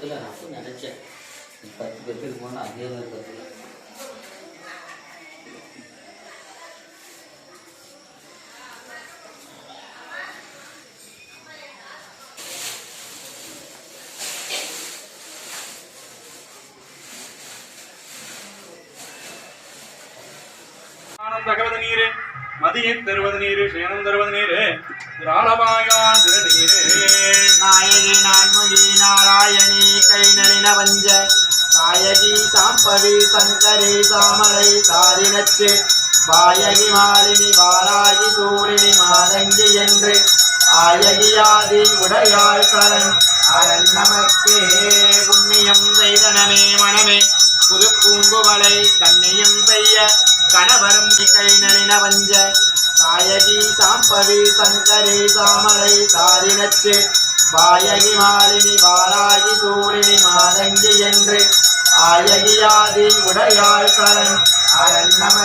கற்றுக்கல நான் நினச்சேன் 10 பேருக்கு போனால் அதே மாதிரி கற்றுக்கல. தகவது நீரு மதியை தருவது நீரு சேனம் தருவது நீரு ராளபாயான் திருநீரு நாயகி நான்முகி நாராயணி கை நளின வஞ்ச சாயகி சாம்பவி சங்கரி சாமலை சாதினச்சு வாயகி மாலினி வாராகி சூழினி மாதங்கி என்று ஆயகியாதி உடையாள் சரண் அரண் நமக்கே. புண்ணியம் செய்தனமே மனமே புது பூங்குவலை கண்ணியும் செய்ய கணவரும் கை நளின வஞ்ச சாயகி சாம்பவி சங்கரி சாமலை சாதினச்சு வாயகி மாலினி வாராகி சூழினி மாதங்கி என்று ஆயகியாதி உடையாள் சரண் அரண் நமக்கே.